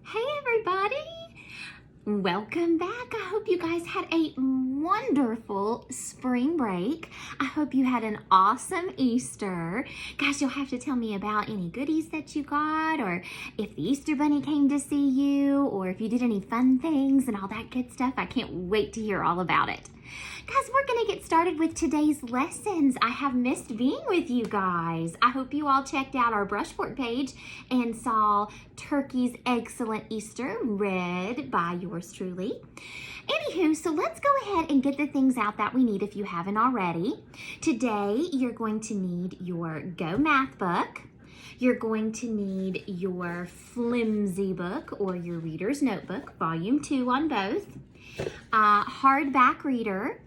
Hey everybody! Welcome back. I hope you guys had a wonderful spring break. I hope you had an awesome Easter. Guys, you'll have to tell me about any goodies that you got, or if the Easter Bunny came to see you, or if you did any fun things and all that good stuff. I can't wait to hear all about it. Guys, we're going to get started with today's lessons. I have missed being with you guys. I hope you all checked out our brushboard page and saw Turkey's Excellent Easter read by yours truly. Anywho, so let's go ahead and get the things out that we need if you haven't already. Today, you're going to need your Go Math book. You're going to need your flimsy book or your reader's notebook, volume 2 on both. Hardback reader.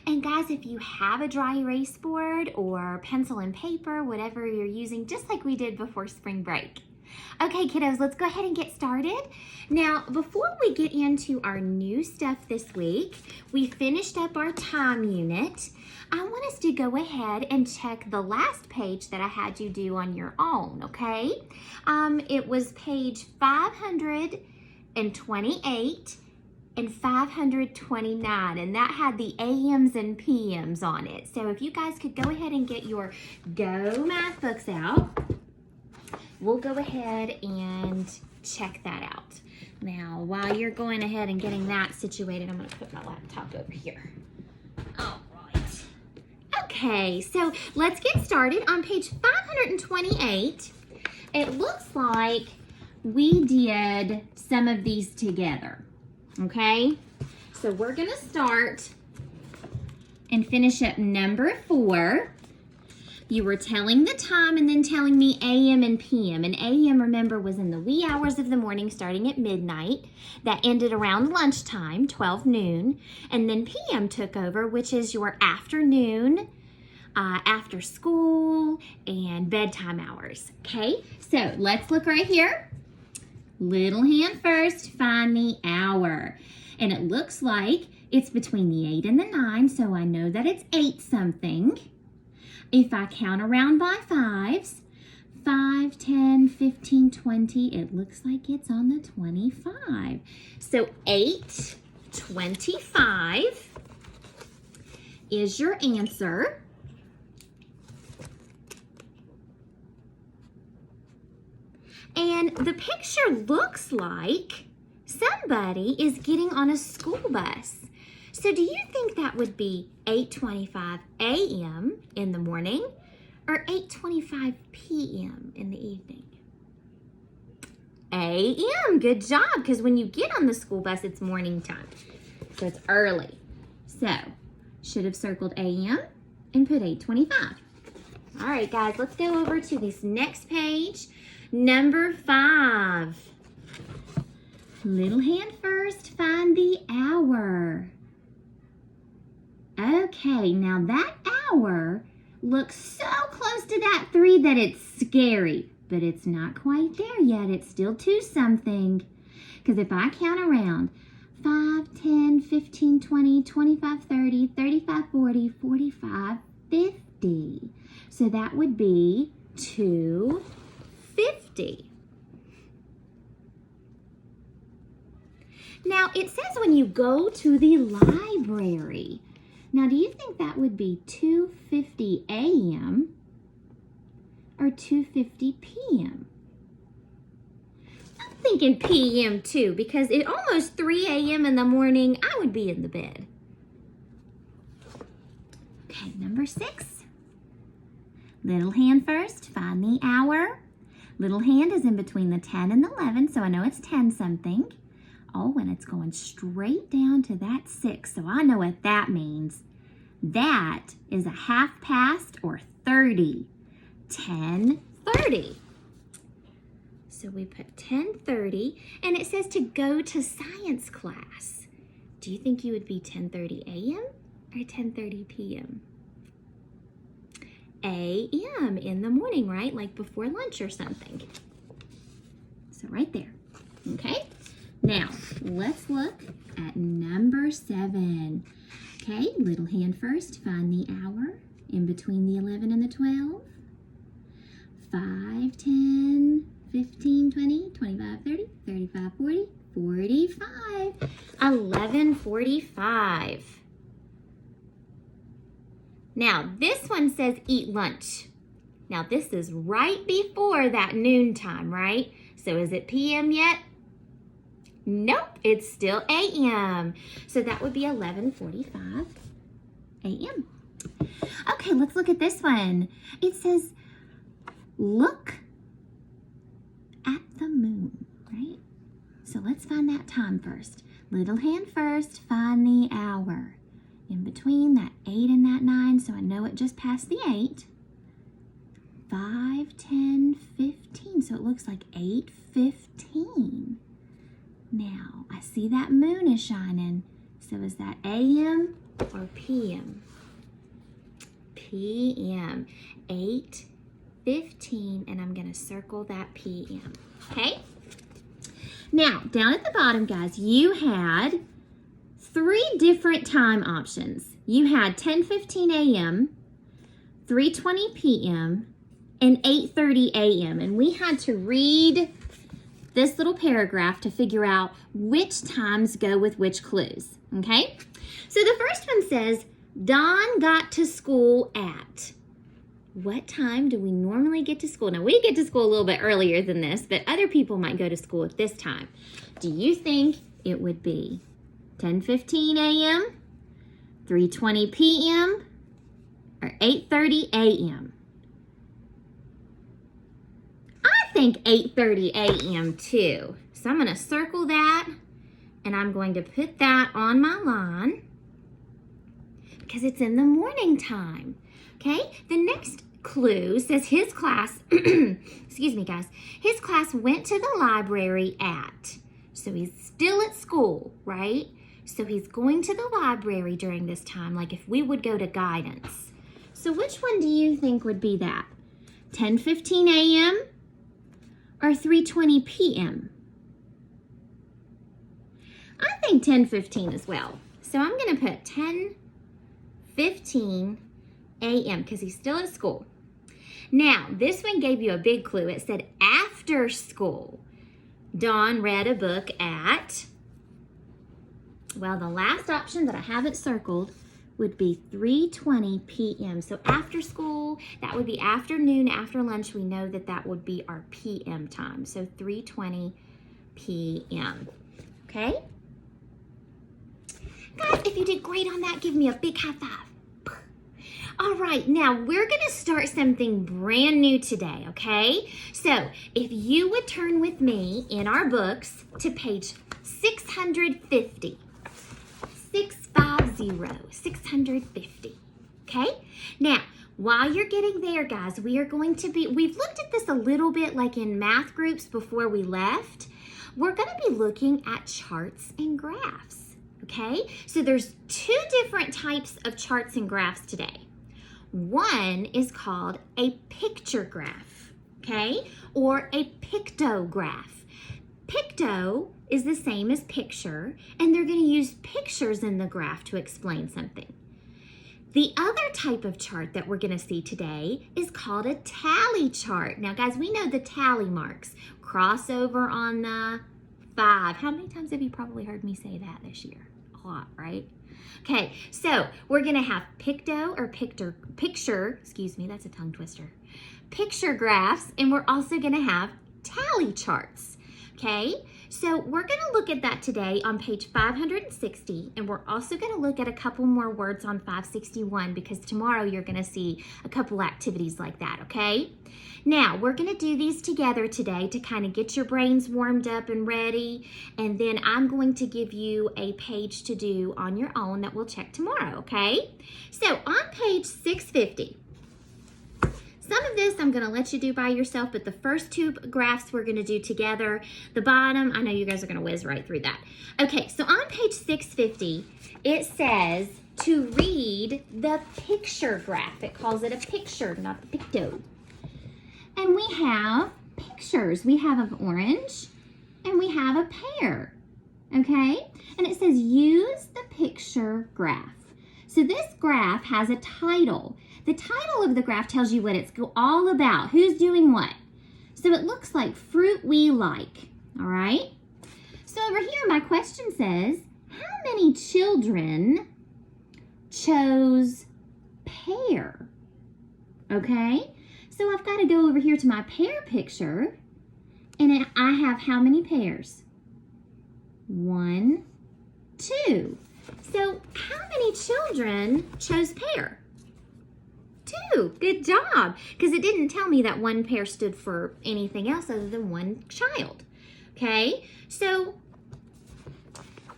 And guys, if you have a dry erase board or pencil and paper, whatever you're using, just like we did before spring break. Okay, kiddos, let's go ahead and get started. Now, before we get into our new stuff this week, we finished up our time unit. I want us to go ahead and check the last page that I had you do on your own, okay? It was page 528 and 529, and that had the AMs and PMs on it. So if you guys could go ahead and get your Go Math books out, we'll go ahead and check that out. Now, while you're going ahead and getting that situated, I'm going to put my laptop over here. All right. Okay, so let's get started. On page 528, it looks like we did some of these together. Okay, so we're going to start and finish up number 4. You were telling the time and then telling me AM and PM. And AM, remember, was in the wee hours of the morning starting at midnight. That ended around lunchtime, 12 noon. And then PM took over, which is your afternoon, after school, and bedtime hours. Okay, so let's look right here. Little hand first, find the hour. And it looks like it's between the 8 and the 9, so I know that it's 8 something. If I count around by 5s, 5, 10, 15, 20, it looks like it's on the 25. So 8:25 is your answer. And the picture looks like somebody is getting on a school bus. So do you think that would be 8:25 a.m. in the morning or 8:25 p.m. in the evening? A.m. Good job, because when you get on the school bus, it's morning time. So it's early. So should have circled a.m. and put 8:25. All right, guys, let's go over to this next page. Number 5. Little hand first, find the hour. Okay, now that hour looks so close to that 3 that it's scary, but it's not quite there yet. It's still 2 something. Because if I count around 5, 10, 15, 20, 25, 30, 35, 40, 45, 50. So that would be 2:50. Now, it says when you go to the library. Now, do you think that would be 2:50 a.m. or 2:50 p.m.? I'm thinking p.m. too, because at almost 3 a.m. in the morning, I would be in the bed. Okay, number 6. Little hand first, find the hour. Little hand is in between the 10 and the 11, so I know it's 10 something. Oh, and it's going straight down to that 6, so I know what that means. That is a half past or 30. 10:30. So we put 10:30, and it says to go to science class. Do you think you would be 10:30 a.m. or 10:30 p.m.? A.m. in the morning, right? Like before lunch or something. So right there. Okay? Now, let's look at number 7. Okay, little hand first, find the hour in between the 11 and the 12. 5, 10, 15, 20, 25, 30, 35, 35, 40, 45. 11:45. Now, this one says eat lunch. Now, this is right before that noon time, right? So, is it PM yet? Nope, it's still AM. So, that would be 11:45 AM. Okay, let's look at this one. It says, look at the moon, right? So, let's find that time first. Little hand first, find the hour. In between that 8 and that 9, so I know it just passed the 8. 5, 10, 15, so it looks like 8:15. Now, I see that moon is shining, so is that AM or PM? PM, 8:15, and I'm gonna circle that PM, okay? Now, down at the bottom, guys, you had 3 different time options. You had 10:15 a.m., 3:20 p.m., and 8:30 a.m. And we had to read this little paragraph to figure out which times go with which clues, okay? So the first one says, Don got to school at. What time do we normally get to school? Now, we get to school a little bit earlier than this, but other people might go to school at this time. Do you think it would be 10:15 a.m., 3:20 p.m., or 8:30 a.m.? I think 8:30 a.m. too. So I'm going to circle that, and I'm going to put that on my line because it's in the morning time. Okay, the next clue says his class, excuse me guys, his class went to the library at. So he's still at school, right? So he's going to the library during this time, like if we would go to guidance. So which one do you think would be that? 10:15 a.m. or 3:20 p.m.? I think 10:15 as well. So I'm going to put 10:15 a.m. because he's still at school. Now, this one gave you a big clue. It said after school. Dawn read a book at, well, the last option that I haven't circled would be 3:20 p.m. So after school, that would be afternoon, after lunch. We know that that would be our p.m. time. So 3:20 p.m. Okay? Guys, if you did great on that, give me a big high five. All right, now we're going to start something brand new today, okay? So if you would turn with me in our books to page 650. 650, okay? Now, while you're getting there, guys, we've looked at this a little bit like in math groups before we left. We're going to be looking at charts and graphs, okay? So there's 2 different types of charts and graphs today. One is called a picture graph, okay? Or a pictograph. Picto is the same as picture, and they're going to use pictures in the graph to explain something. The other type of chart that we're going to see today is called a tally chart. Now, guys, we know the tally marks. Crossover on the 5. How many times have you probably heard me say that this year? A lot, right? Okay, so we're going to have picture, excuse me, that's a tongue twister. Picture graphs, and we're also going to have tally charts. Okay, so we're going to look at that today on page 560, and we're also going to look at a couple more words on 561 because tomorrow you're going to see a couple activities like that, okay? Now, we're going to do these together today to kind of get your brains warmed up and ready, and then I'm going to give you a page to do on your own that we'll check tomorrow, okay? So, on page 650, some of this I'm going to let you do by yourself, but the first 2 graphs we're going to do together. The bottom, I know you guys are going to whiz right through that. Okay, so on page 650, it says to read the picture graph. It calls it a picture, not the picto. And we have pictures. We have an orange and we have a pear, okay? And it says use the picture graph. So this graph has a title. The title of the graph tells you what it's all about, who's doing what. So it looks like fruit we like, all right? question says, how many children chose pear? Okay, so I've got to go over here to my pear picture, and I have how many pears? 1, 2. So how many children chose pear? 2. Good job, because it didn't tell me that one pear stood for anything else other than one child. Okay, so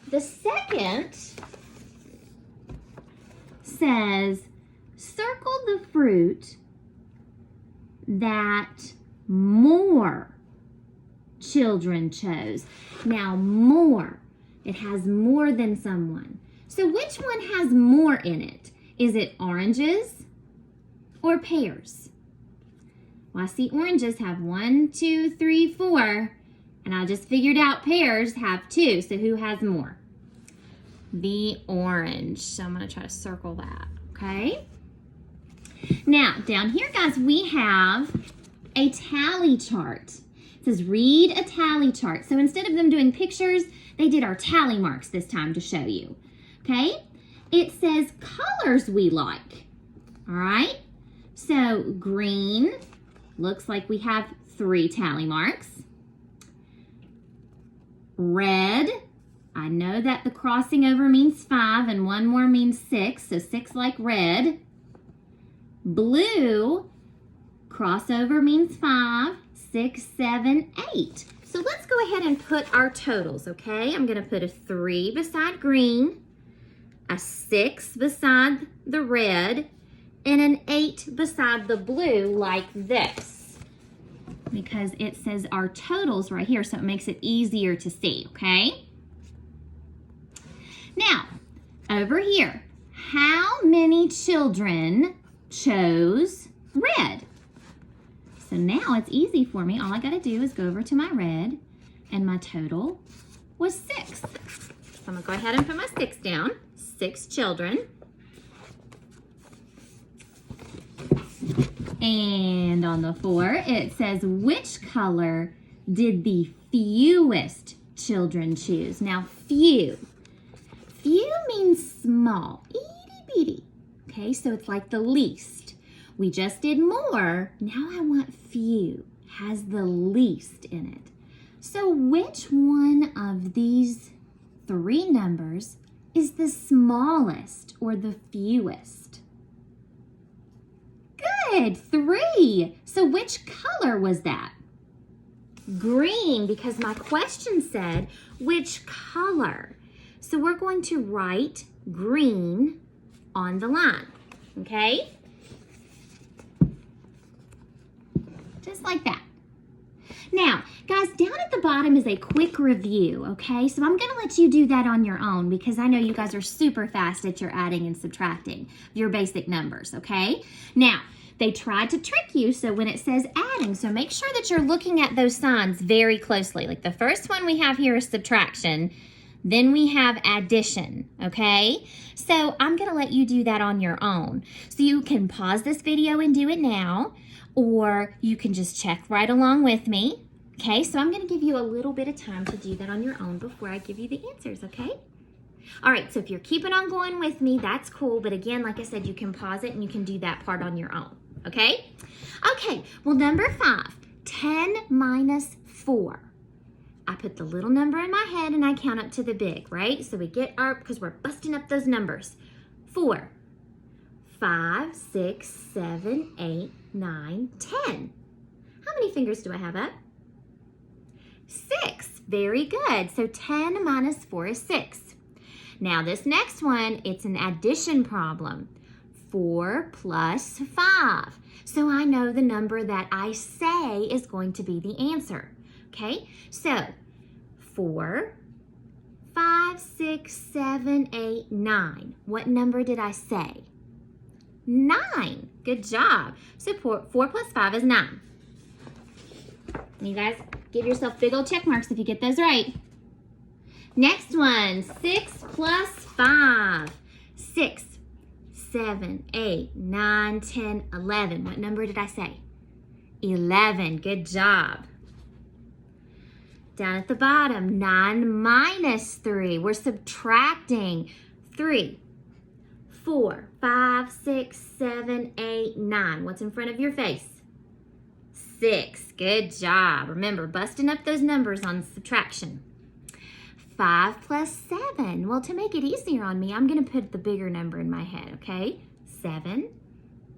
the second says, circle the fruit that more children chose. Now, more, it has more than someone. So which one has more in it? Is it oranges or pears? Well, I see oranges have 1, 2, 3, 4, and I just figured out pears have 2. So who has more? The orange. So I'm going to try to circle that, okay? Now, down here, guys, we have a tally chart. It says read a tally chart. So instead of them doing pictures, they did our tally marks this time to show you. Okay? It says colors we like. All right? So green, looks like we have 3 tally marks. Red, I know that the crossing over means 5 and 1 more means 6, so 6 like red. Blue, crossover means 5, 6, 7, 8. So let's go ahead and put our totals, okay? I'm going to put a 3 beside green, a 6 beside the red, and an 8 beside the blue like this. Because it says our totals right here, so it makes it easier to see, okay? Now, over here, how many children chose red? So now it's easy for me. All I gotta do is go over to my red, and my total was 6. So I'm gonna go ahead and put my 6 down. 6 children. And on the 4, it says, which color did the fewest children choose? Now, few. Few means small, itty bitty. Okay, so it's like the least. We just did more. Now I want few. Has the least in it. So which one of these 3 numbers is the smallest or the fewest? Good, 3. So which color was that? Green, because my question said which color. So we're going to write green on the line, okay? Just like that. Now, guys, down at the bottom is a quick review, okay? So I'm gonna let you do that on your own because I know you guys are super fast at your adding and subtracting your basic numbers, okay? Now, they tried to trick you, so when it says adding, so make sure that you're looking at those signs very closely. Like the first one we have here is subtraction, then we have addition, okay? So I'm gonna let you do that on your own. So you can pause this video and do it now, or you can just check right along with me, okay? So I'm gonna give you a little bit of time to do that on your own before I give you the answers, okay? All right, so if you're keeping on going with me, that's cool. But again, like I said, you can pause it and you can do that part on your own, okay? Okay, well, number 5, 10 minus 4. I put the little number in my head and I count up to the big, right? So we get our, because we're busting up those numbers. 4, 5, 6, 7, 8, 9, 10. How many fingers do I have up? 6. Very good. So 10 minus 4 is 6. Now this next one, it's an addition problem. 4 plus 5. So I know the number that I say is going to be the answer. Okay, so 4, 5, 6, 7, 8, 9. What number did I say? 9. Good job. So 4 plus 5 is 9. You guys give yourself big old check marks if you get those right. Next one, 6 plus 5. 6, 7, 8, 9, 10, 11. What number did I say? 11. Good job. Down at the bottom, 9 minus 3. We're subtracting 3, 4, 5, 6, 7, 8, 9. What's in front of your face? 6. Good job. Remember, busting up those numbers on subtraction. 5 plus 7. Well, to make it easier on me, I'm going to put the bigger number in my head, okay? 7,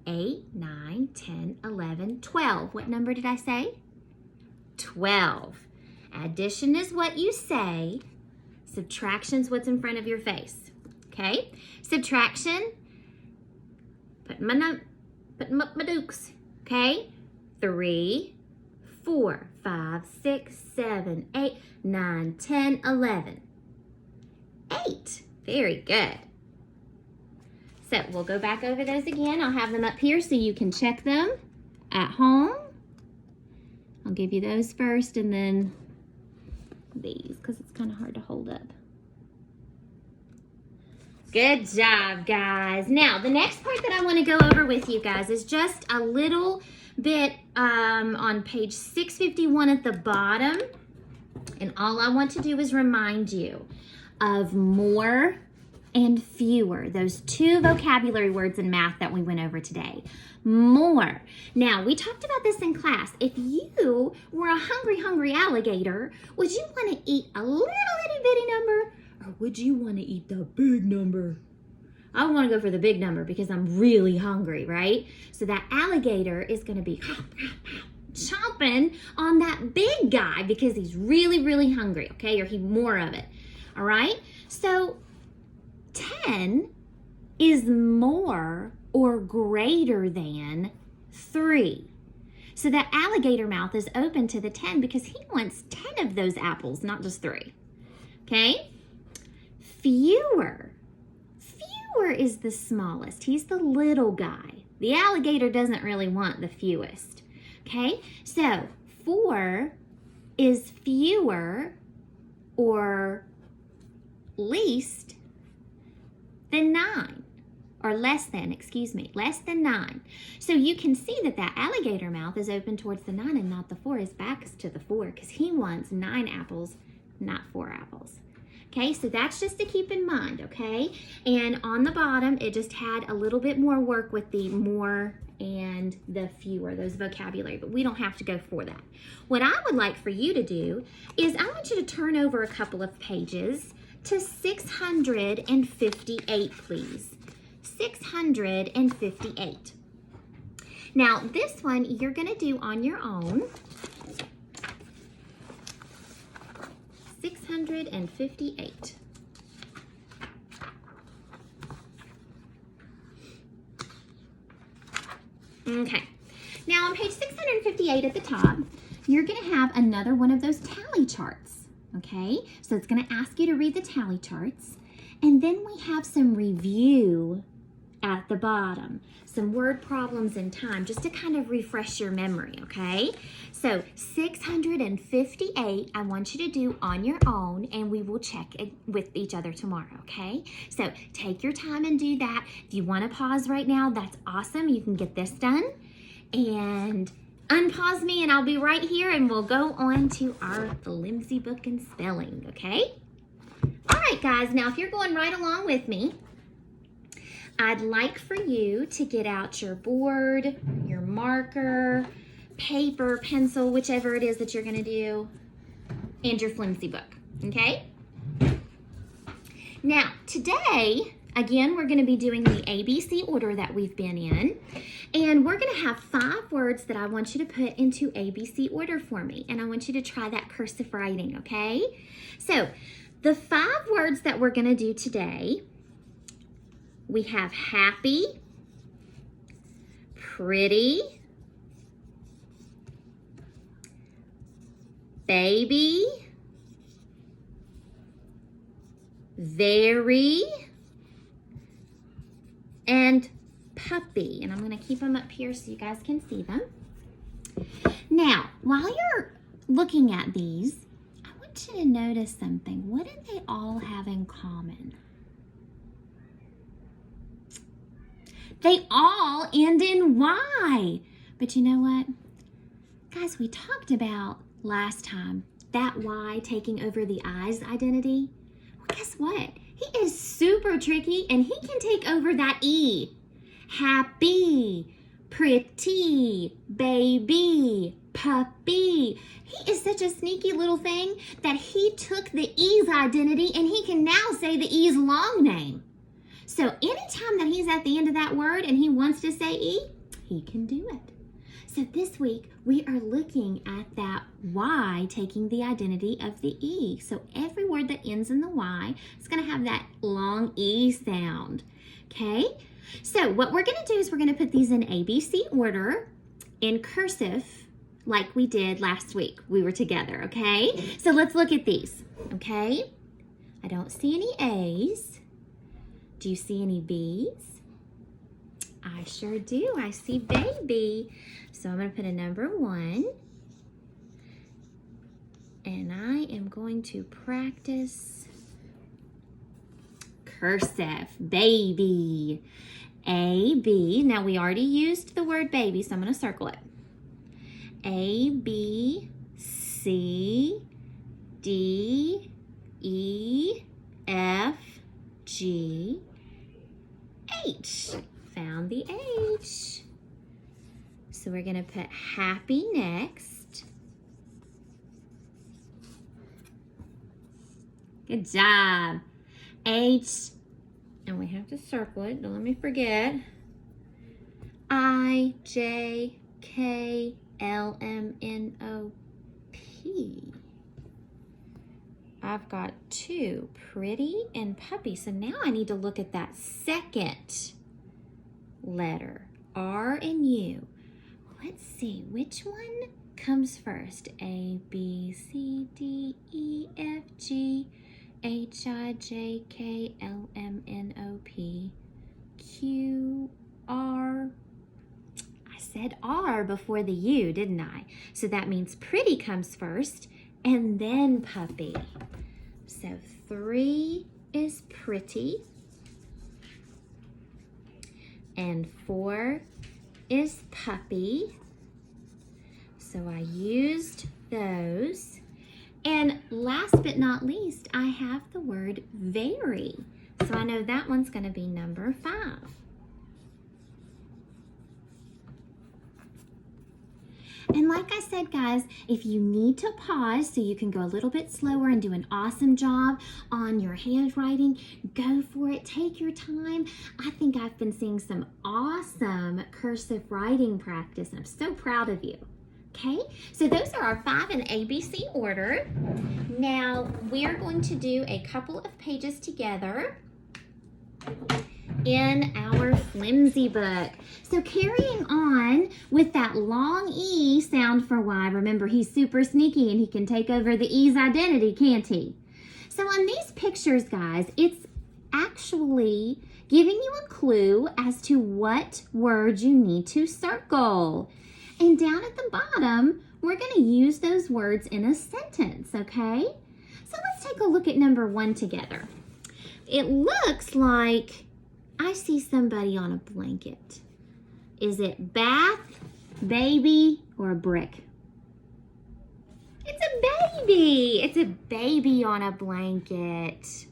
8, 9, 10, 11, 12. What number did I say? 12. Addition is what you say. Subtraction's what's in front of your face. Okay? Subtraction. Put my dukes. Okay? 3, 4, 5, 6, 7, 8, 9, 10, 11. 8. Very good. So we'll go back over those again. I'll have them up here so you can check them at home. I'll give you those first and then these because it's kind of hard to hold up. Good job, guys. Now, the next part that I want to go over with you guys is just a little bit on page 651 at the bottom. And all I want to do is remind you of more and fewer, those 2 vocabulary words in math that we went over today. More. Now, we talked about this in class. If you were a hungry alligator, would you want to eat a little itty bitty number or would you want to eat the big number? I want to go for the big number because I'm really hungry, right? So that alligator is going to be chomping on that big guy because he's really hungry, okay? Or he more of it, all right? So 10 is more or greater than 3. So that alligator mouth is open to the 10 because he wants 10 of those apples, not just 3. Okay? Fewer. Fewer is the smallest. He's the little guy. The alligator doesn't really want the fewest. Okay? So 4 is fewer or least than 9, or less than 9. So you can see that that alligator mouth is open towards the 9 and not the 4. His back is to the 4 because he wants 9 apples, not 4 apples. Okay, so that's just to keep in mind, okay? And on the bottom, it just had a little bit more work with the more and the fewer, those vocabulary, but we don't have to go for that. What I would like for you to do is I want you to turn over a couple of pages to 658, please. 658. Now, this one you're going to do on your own. 658. Okay. Now, on page 658 at the top, you're going to have another one of those tally charts. Okay, so it's going to ask you to read the tally charts, and then we have some review at the bottom, some word problems in time, just to kind of refresh your memory, okay? So 658, I want you to do on your own, and we will check it with each other tomorrow, okay? So take your time and do that. If you want to pause right now, that's awesome. You can get this done, and unpause me and I'll be right here and we'll go on to our flimsy book and spelling, okay? All right, guys, now if you're going right along with me, I'd like for you to get out your board, your marker, paper, pencil, whichever it is that you're gonna do, and your flimsy book, okay? Now, today, again, we're going to be doing the ABC order that we've been in, and we're going to have 5 words that I want you to put into ABC order for me, and I want you to try that cursive writing, okay? So, the 5 words that we're going to do today, we have happy, pretty, baby, very, and puppy. And I'm going to keep them up here so you guys can see them. Now, while you're looking at these, I want you to notice something. What do they all have in common? They all end in Y. But you know what? Guys, we talked about last time that Y taking over the I's identity? Well, guess what? He is super tricky and he can take over that E. Happy, pretty, baby, puppy. He is such a sneaky little thing that he took the E's identity and he can now say the E's long name. So anytime that he's at the end of that word and he wants to say E, he can do it. So this week, we are looking at that Y taking the identity of the E. So every word that ends in the Y is going to have that long E sound, okay? So what we're going to do is we're going to put these in ABC order in cursive like we did last week. We were together, okay? So let's look at these, okay? I don't see any A's. Do you see any B's? I sure do. I see baby. So I'm going to put a number 1. And I am going to practice cursive. Baby. A, B. Now we already used the word baby, so I'm going to circle it. A, B, C, D, E, F, G, H. Found the H. So we're going to put happy next. Good job. H, and we have to circle it. Don't let me forget. I, J, K, L, M, N, O, P. I've got 2, pretty and puppy. So now I need to look at that second letter, R and U. Let's see, which one comes first? A, B, C, D, E, F, G, H, I, J, K, L, M, N, O, P, Q, R. I said R before the U, didn't I? So that means pretty comes first and then puppy. So 3 is pretty and 4 is puppy. So I used those. And last but not least, I have the word very. So I know that one's going to be number 5. And like I said, guys, if you need to pause so you can go a little bit slower and do an awesome job on your handwriting, go for it. Take your time. I think I've been seeing some awesome cursive writing practice, and I'm so proud of you. Okay, so those are our 5 in ABC order. Now we are going to do a couple of pages together in our flimsy book. So carrying on with that long E sound for Y, remember he's super sneaky and he can take over the E's identity, can't he? So on these pictures, guys, it's actually giving you a clue as to what word you need to circle. And down at the bottom, we're going to use those words in a sentence, okay? So let's take a look at number 1 together. It looks like I see somebody on a blanket. Is it bath, baby, or a brick? It's a baby. It's a baby on a blanket.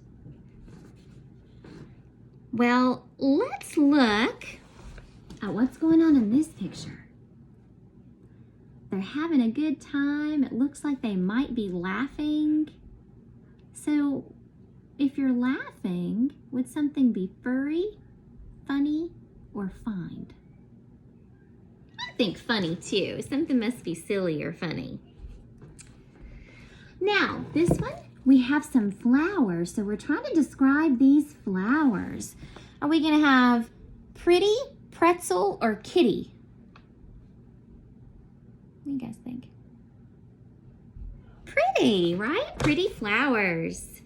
Well, let's look at what's going on in this picture. They're having a good time. It looks like they might be laughing. So if you're laughing, would something be furry, funny, or find? I think funny too. Something must be silly or funny. Now, this one, we have some flowers. So we're trying to describe these flowers. Are we going to have pretty, pretzel, or kitty? What do you guys think? Pretty, right? Pretty flowers.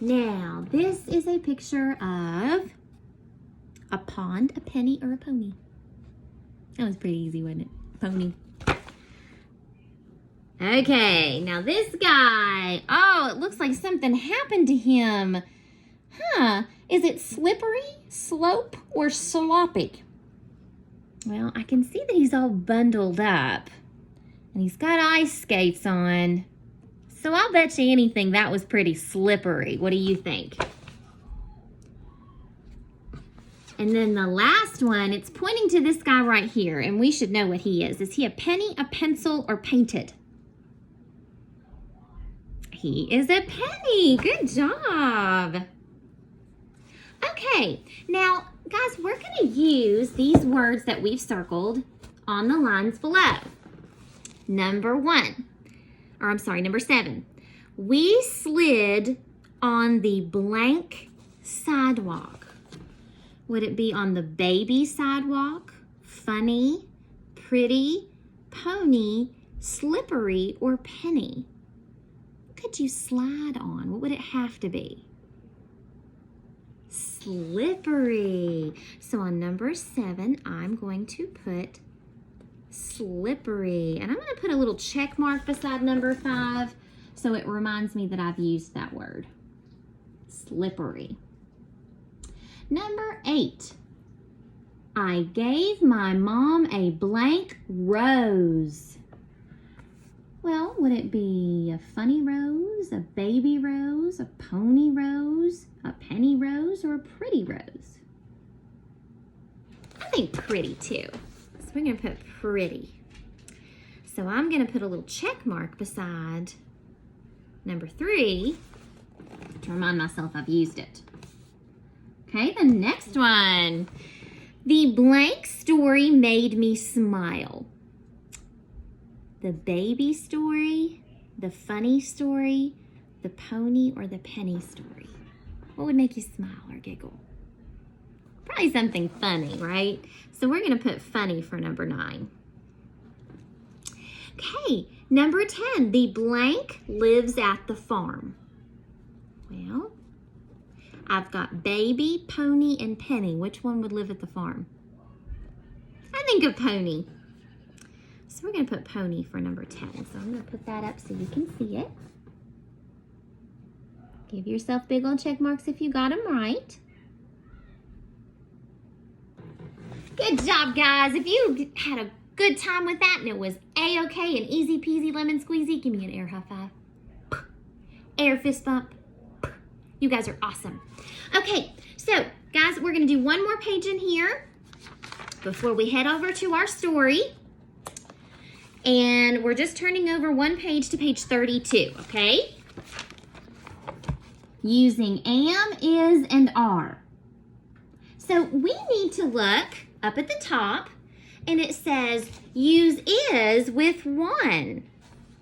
Now, this is a picture of a pond, a penny, or a pony. That was pretty easy, wasn't it? Pony. Okay, now this guy. Oh, it looks like something happened to him. Huh, is it slippery, slope, or sloppy? Well, I can see that he's all bundled up. And he's got ice skates on. So I'll bet you anything that was pretty slippery. What do you think? And then the last one, it's pointing to this guy right here, and we should know what he is. Is he a penny, a pencil, or painted? He is a penny. Good job. Okay, now, guys, we're going to use these words that we've circled on the lines below. Number 7. We slid on the blank sidewalk. Would it be on the baby sidewalk, funny, pretty, pony, slippery, or penny? What could you slide on? What would it have to be? Slippery. So on number 7, I'm going to put slippery. And I'm going to put a little check mark beside number 5 so it reminds me that I've used that word. Slippery. Number 8. I gave my mom a blank rose. Well, would it be a funny rose, a baby rose, a pony rose, a penny rose, or a pretty rose? I think pretty too. So we're going to put pretty. So I'm going to put a little check mark beside number 3 to remind myself I've used it. Okay, the next one. The blank story made me smile. The baby story, the funny story, the pony, or the penny story? What would make you smile or giggle? Probably something funny, right? So we're going to put funny for number 9. Okay, number 10. The blank lives at the farm. Well, I've got baby, pony, and penny. Which one would live at the farm? I think a pony. So we're going to put pony for number 10. So I'm going to put that up so you can see it. Give yourself big old check marks if you got them right. Good job, guys. If you had a good time with that and it was A-okay and easy peasy lemon squeezy, give me an air high five. Air fist bump. You guys are awesome. Okay, so guys, we're going to do one more page in here before we head over to our story. And we're just turning over one page to page 32, okay? Using am, is, and are. So we need to look up at the top, and it says use is with one.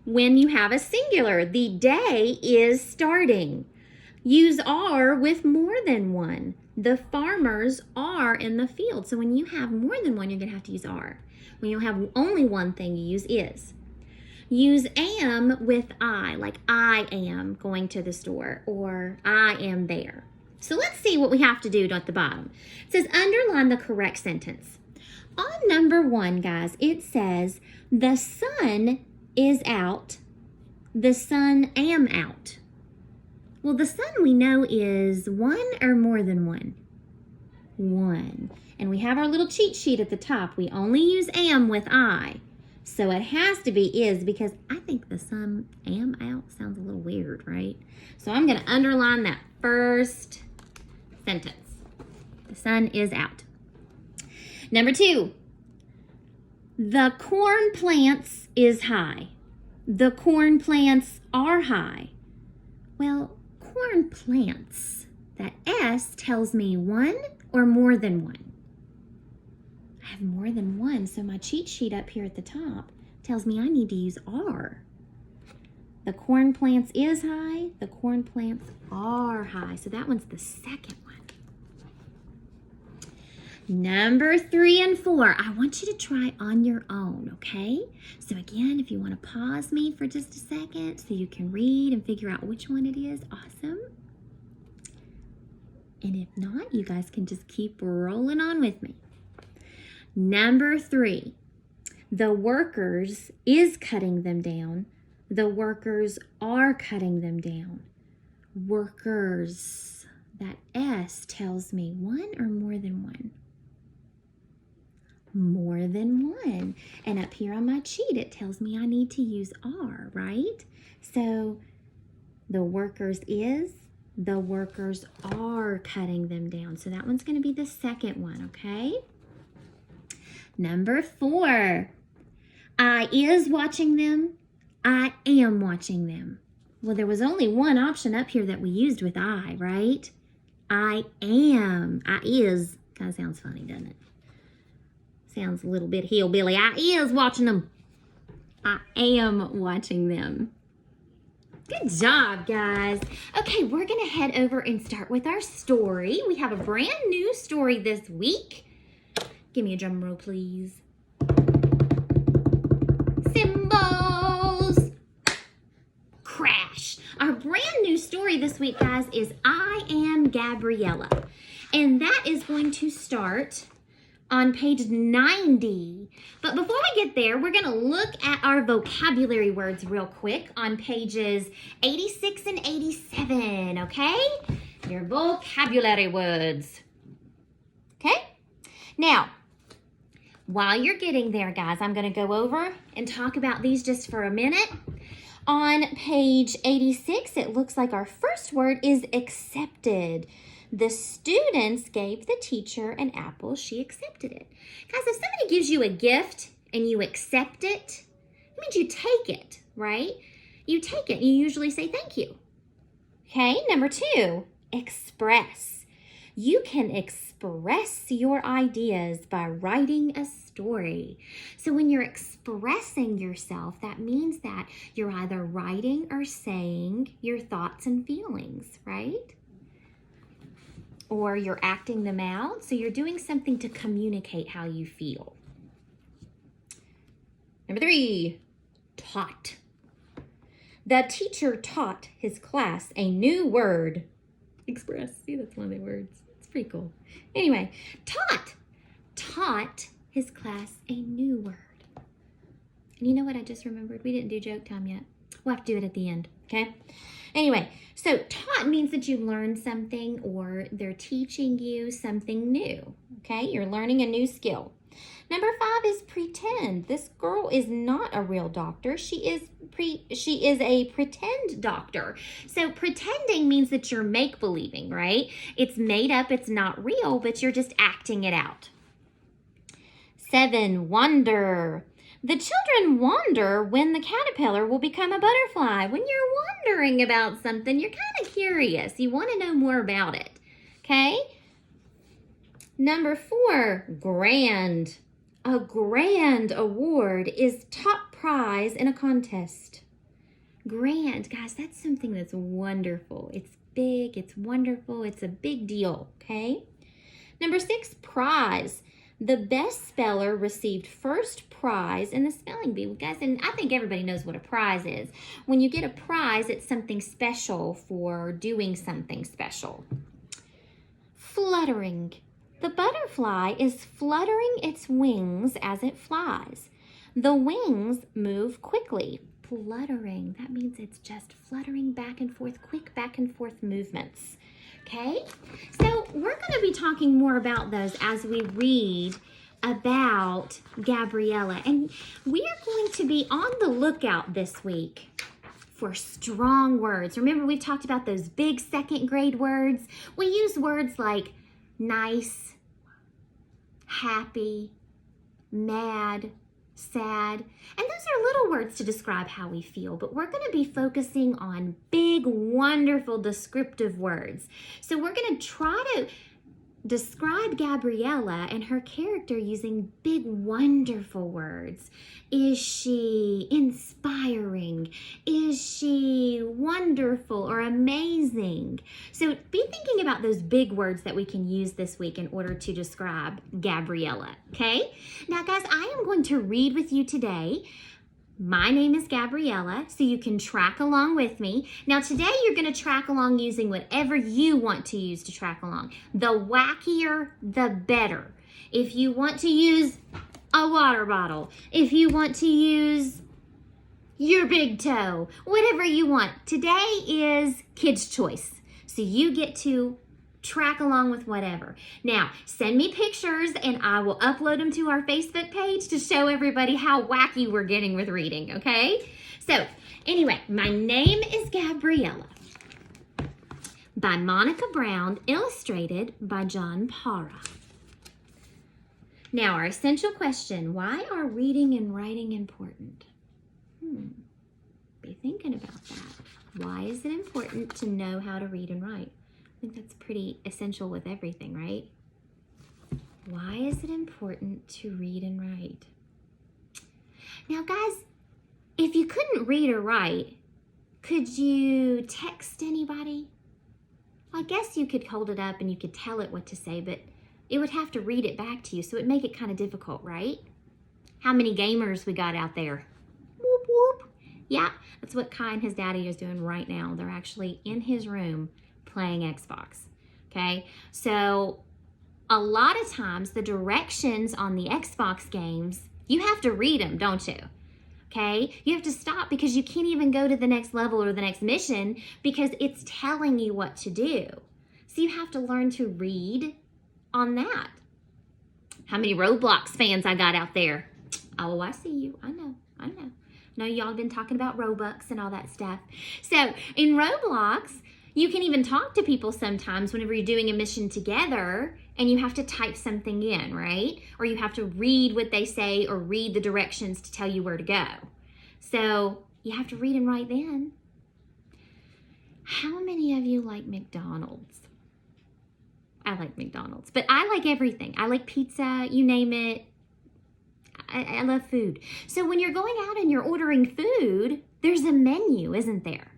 When you have a singular, the day is starting. Use are with more than one. The farmers are in the field. So when you have more than one, you're going to have to use are. When you have only one thing, you use is. Use am with I, like I am going to the store, or I am there. So let's see what we have to do at the bottom. It says underline the correct sentence. On number 1, guys, it says the sun is out. The sun am out. Well, the sun we know is one or more than one? One. And we have our little cheat sheet at the top. We only use am with I. So it has to be is, because I think the sun am out sounds a little weird, right? So I'm going to underline that first sentence. The sun is out. Number 2. The corn plants is high. The corn plants are high. Well, corn plants, that S tells me one or more than one. I have more than one, so my cheat sheet up here at the top tells me I need to use are. The corn plants is high, the corn plants are high. So that one's the second one. Number 3 and 4, I want you to try on your own, okay? So again, if you want to pause me for just a second so you can read and figure out which one it is, awesome. And if not, you guys can just keep rolling on with me. Number 3, the workers is cutting them down. The workers are cutting them down. Workers, that S tells me one or more than one. more than one. And up here on my sheet, it tells me I need to use are, right? So the workers is, the workers are cutting them down. So that one's going to be the second one, okay? Number 4, I is watching them, I am watching them. Well, there was only one option up here that we used with I, right? I am, I is, kind of sounds funny, doesn't it? Sounds a little bit hillbilly. I is watching them. I am watching them. Good job, guys. Okay, we're going to head over and start with our story. We have a brand new story this week. Give me a drum roll, please. Cymbals. Crash. Our brand new story this week, guys, is I Am Gabriella. And that is going to start on page 90. But before we get there, we're going to look at our vocabulary words real quick on pages 86 and 87, okay? Your vocabulary words. Okay? Now, while you're getting there, guys, I'm going to go over and talk about these just for a minute. On page 86, it looks like our first word is accepted. The students gave the teacher an apple. She accepted it. Guys, if somebody gives you a gift and you accept it, it means you take it, right? You take it. You usually say thank you. Okay, number 2, express. You can express your ideas by writing a story. So when you're expressing yourself, that means that you're either writing or saying your thoughts and feelings, right? Or you're acting them out. So you're doing something to communicate how you feel. Number 3, taught. The teacher taught his class a new word. Express. See, that's one of the words. It's pretty cool. Anyway, taught his class a new word. And you know what I just remembered? We didn't do joke time yet. We'll have to do it at the end, okay? Anyway, so taught means that you learn something or they're teaching you something new, okay? You're learning a new skill. Number 5 is pretend. This girl is not a real doctor. She is a pretend doctor. So pretending means that you're make-believing, right? It's made up, it's not real, but you're just acting it out. 7, wonder. The children wonder when the caterpillar will become a butterfly. When you're wondering about something, you're kind of curious. You want to know more about it, okay? Number 4, grand. A grand award is top prize in a contest. Grand, guys, that's something that's wonderful. It's big, it's wonderful, it's a big deal, okay? Number 6, prize. The best speller received first prize in the spelling bee. Guys, and I think everybody knows what a prize is. When you get a prize, it's something special for doing something special. Fluttering. The butterfly is fluttering its wings as it flies. The wings move quickly. Fluttering, that means it's just fluttering back and forth, quick back and forth movements. Okay, so we're going to be talking more about those as we read about Gabriella. And we are going to be on the lookout this week for strong words. Remember, we've talked about those big second grade words. We use words like nice, happy, mad, sad, and those are little words to describe how we feel, but we're going to be focusing on big, wonderful, descriptive words. So we're going to try to describe Gabriella and her character using big, wonderful words. Is she inspiring? Is she wonderful or amazing? So be thinking about those big words that we can use this week in order to describe Gabriella, okay? Now, guys, I am going to read with you today. My name is Gabriella, so you can track along with me. Now, today you're going to track along using whatever you want to use to track along. The wackier, the better. If you want to use a water bottle, if you want to use your big toe, whatever you want. Today is Kids' Choice, so you get to track along with whatever. Now, send me pictures and I will upload them to our Facebook page to show everybody how wacky we're getting with reading, okay? So, anyway, my name is Gabriella by Monica Brown, illustrated by John Para. Now, our essential question, why are reading and writing important? Be thinking about that. Why is it important to know how to read and write? I think that's pretty essential with everything, right? Why is it important to read and write? Now, guys, if you couldn't read or write, could you text anybody? I guess you could hold it up and you could tell it what to say, but it would have to read it back to you, so it'd make it kind of difficult, right? How many gamers we got out there? Whoop, whoop. Yeah, that's what Kai and his daddy is doing right now. They're actually in his room playing Xbox, okay? So a lot of times the directions on the Xbox games, you have to read them, don't you? Okay, you have to stop because you can't even go to the next level or the next mission because it's telling you what to do. So you have to learn to read on that. How many Roblox fans I got out there? Oh, I see you. I know. No, y'all have been talking about Robux and all that stuff. So in Roblox, you can even talk to people sometimes whenever you're doing a mission together and you have to type something in, right? Or you have to read what they say or read the directions to tell you where to go. So you have to read and write then. How many of you like McDonald's? I like McDonald's, but I like everything. I like pizza, you name it. I love food. So when you're going out and you're ordering food, there's a menu, isn't there?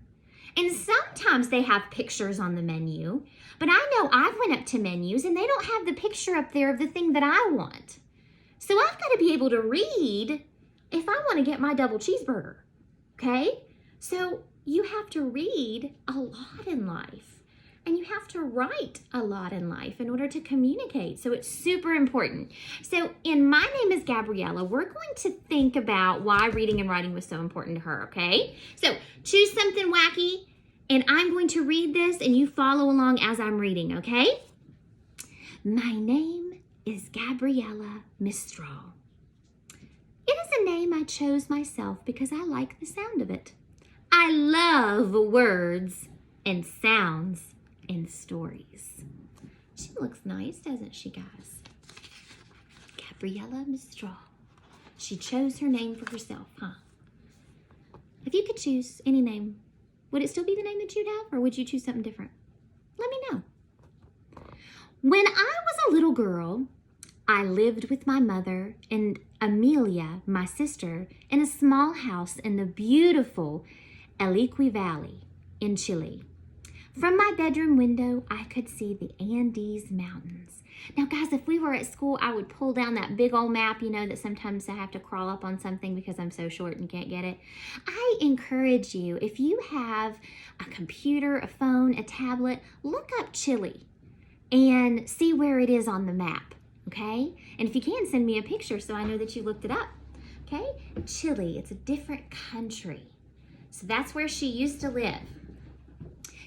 And sometimes they have pictures on the menu, but I know I've went up to menus and they don't have the picture up there of the thing that I want. So I've got to be able to read if I want to get my double cheeseburger, okay? So you have to read a lot in life and you have to write a lot in life in order to communicate. So it's super important. So in My Name is Gabriella, we're going to think about why reading and writing was so important to her, okay? So choose something wacky and I'm going to read this and you follow along as I'm reading, okay? My name is Gabriella Mistral. It is a name I chose myself because I like the sound of it. I love words and sounds and stories. She looks nice, doesn't she, guys? Gabriella Mistral. She chose her name for herself, huh? If you could choose any name, would it still be the name that you'd have, or would you choose something different? Let me know. When I was a little girl, I lived with my mother and Amelia, my sister, in a small house in the beautiful Eliqui Valley in Chile. From my bedroom window, I could see the Andes Mountains. Now, guys, if we were at school, I would pull down that big old map, you know, that sometimes I have to crawl up on something because I'm so short and can't get it. I encourage you, if you have a computer, a phone, a tablet, look up Chile and see where it is on the map, okay? And if you can, send me a picture so I know that you looked it up, okay? Chile, it's a different country. So that's where she used to live.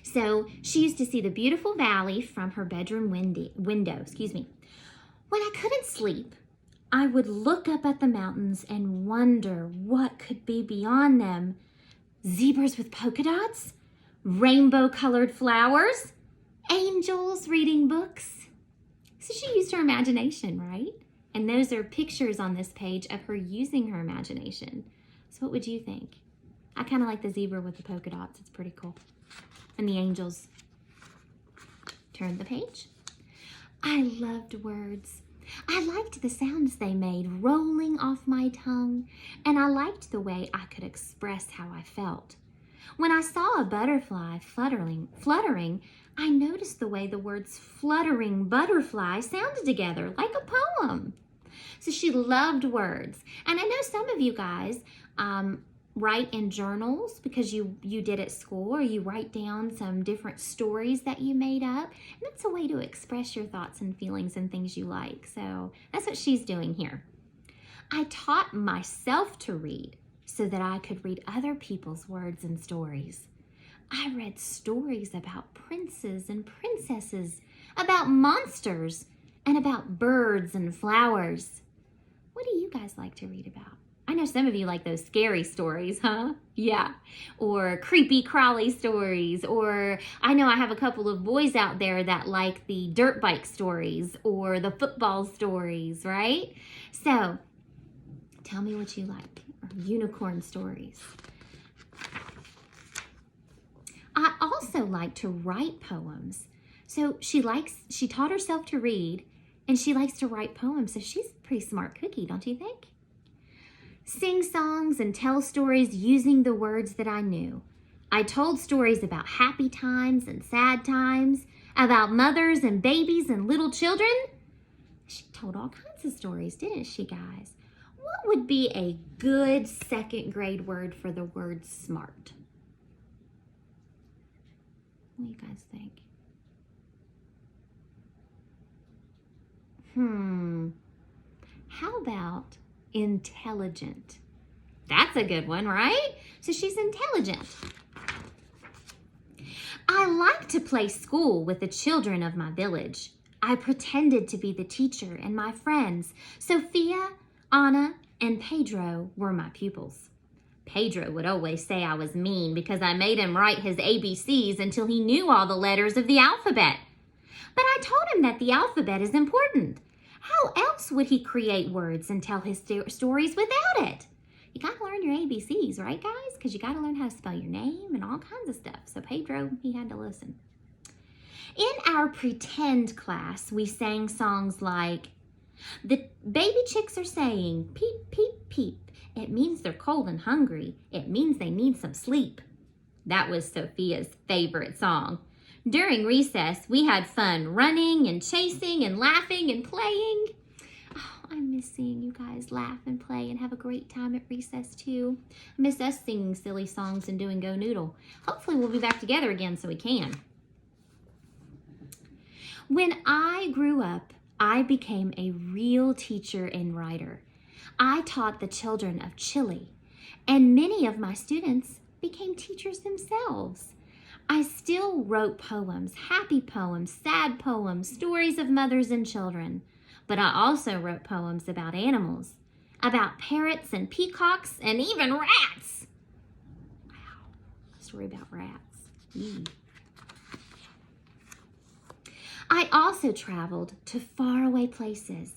So she used to see the beautiful valley from her bedroom window. When I couldn't sleep, I would look up at the mountains and wonder what could be beyond them. Zebras with polka dots, rainbow-colored flowers, angels reading books. So she used her imagination, right? And those are pictures on this page of her using her imagination. So what would you think? I kind of like the zebra with the polka dots. It's pretty cool. And the angels. Turn the page. I loved words. I liked the sounds they made rolling off my tongue, and I liked the way I could express how I felt. When I saw a butterfly fluttering, I noticed the way the words fluttering butterfly sounded together like a poem. So she loved words. And I know some of you guys write in journals because you did at school, or you write down some different stories that you made up. And that's a way to express your thoughts and feelings and things you like. So that's what she's doing here. I taught myself to read so that I could read other people's words and stories. I read stories about princes and princesses. about monsters, and about birds and flowers. What do you guys like to read about? I know some of you like those scary stories, huh? Yeah. Or creepy crawly stories. Or I know I have a couple of boys out there that like the dirt bike stories or the football stories, right? So tell me what you like. Or unicorn stories. I also like to write poems. So she taught herself to read, and she likes to write poems. So she's a pretty smart cookie, don't you think? Sing songs and tell stories using the words that I knew. I told stories about happy times and sad times, about mothers and babies and little children. She told all kinds of stories, didn't she, guys? What would be a good second grade word for the word smart? What do you guys think? How about intelligent? That's a good one, right? So she's intelligent. I like to play school with the children of my village. I pretended to be the teacher, and my friends, Sophia, Anna, and Pedro, were my pupils. Pedro would always say I was mean because I made him write his ABCs until he knew all the letters of the alphabet. But I told him that the alphabet is important. How else would he create words and tell his stories without it? You got to learn your ABCs, right, guys? Because you got to learn how to spell your name and all kinds of stuff. So Pedro, he had to listen. In our pretend class, we sang songs like, the baby chicks are saying, peep, peep, peep. It means they're cold and hungry. It means they need some sleep. That was Sophia's favorite song. During recess, we had fun running and chasing and laughing and playing. Oh, I miss seeing you guys laugh and play and have a great time at recess too. I miss us singing silly songs and doing Go Noodle. Hopefully we'll be back together again so we can. When I grew up, I became a real teacher and writer. I taught the children of Chile, and many of my students became teachers themselves. I still wrote poems, happy poems, sad poems, stories of mothers and children. But I also wrote poems about animals, about parrots and peacocks and even rats. Wow, a story about rats. I also traveled to faraway places.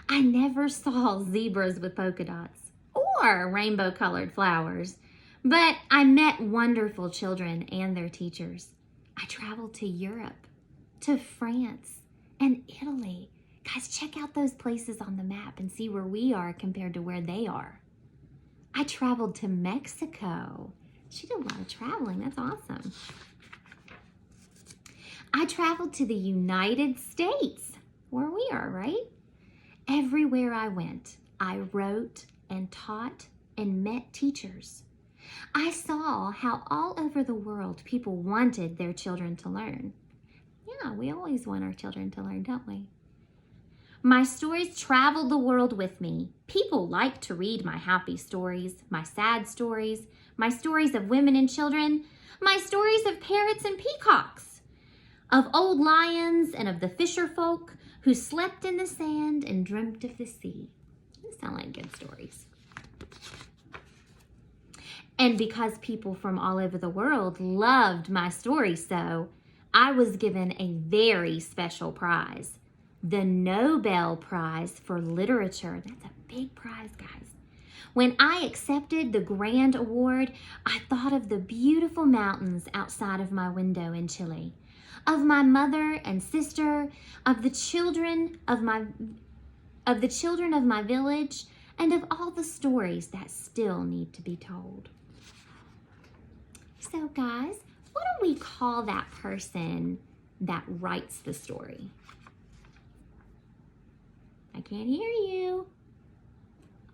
I never saw zebras with polka dots or rainbow-colored flowers. But I met wonderful children and their teachers. I traveled to Europe, to France, and Italy. Guys, check out those places on the map and see where we are compared to where they are. I traveled to Mexico. She did a lot of traveling. That's awesome. I traveled to the United States, where we are, right? Everywhere I went, I wrote and taught and met teachers. I saw how all over the world people wanted their children to learn. Yeah, we always want our children to learn, don't we? My stories traveled the world with me. People like to read my happy stories, my sad stories, my stories of women and children, my stories of parrots and peacocks, of old lions and of the fisher folk who slept in the sand and dreamt of the sea. Those sound like good stories. And because people from all over the world loved my story so, I was given a very special prize. The Nobel Prize for Literature. That's a big prize, guys. When I accepted the grand award, I thought of the beautiful mountains outside of my window in Chile, of my mother and sister, of the children of my village, and of all the stories that still need to be told. So guys, what do we call that person that writes the story? I can't hear you.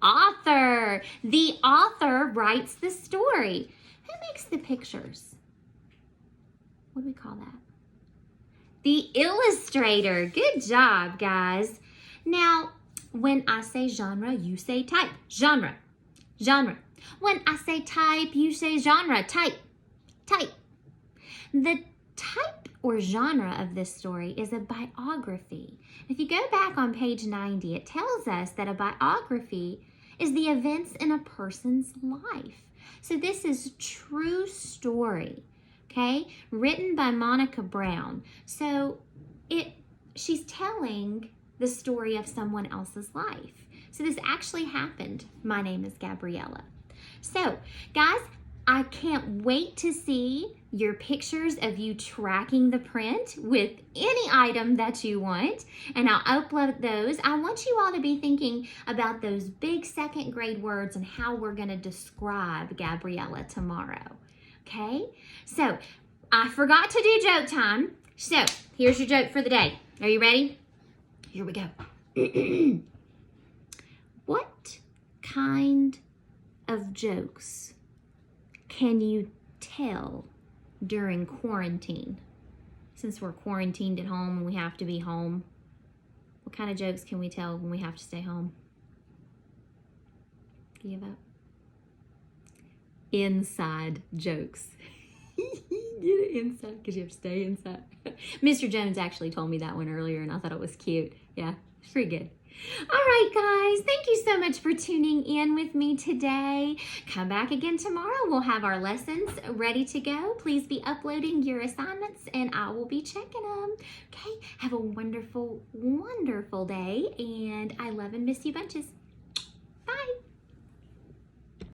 Author. The author writes the story. Who makes the pictures? What do we call that? The illustrator. Good job, guys. Now, when I say genre, you say type. Genre. Genre. When I say type, you say genre. Type. Type. The type or genre of this story is a biography. If you go back on page 90, it tells us that a biography is the events in a person's life. So this is true story, okay, written by Monica Brown. So she's telling the story of someone else's life. So this actually happened. My name is Gabriella. So, guys, I can't wait to see your pictures of you tracking the print with any item that you want, and I'll upload those. I want you all to be thinking about those big second grade words and how we're going to describe Gabriella tomorrow, okay? So, I forgot to do joke time, so here's your joke for the day. Are you ready? Here we go. What kind of jokes can you tell during quarantine? Since we're quarantined at home and we have to be home, what kind of jokes can we tell when we have to stay home? Give up. Inside jokes. Get it inside because you have to stay inside. Mr. Jones actually told me that one earlier and I thought it was cute. Yeah, it's pretty good. All right, guys, thank you so much for tuning in with me today. Come back again tomorrow. We'll have our lessons ready to go. Please be uploading your assignments and I will be checking them. Okay, have a wonderful, wonderful day, and I love and miss you bunches.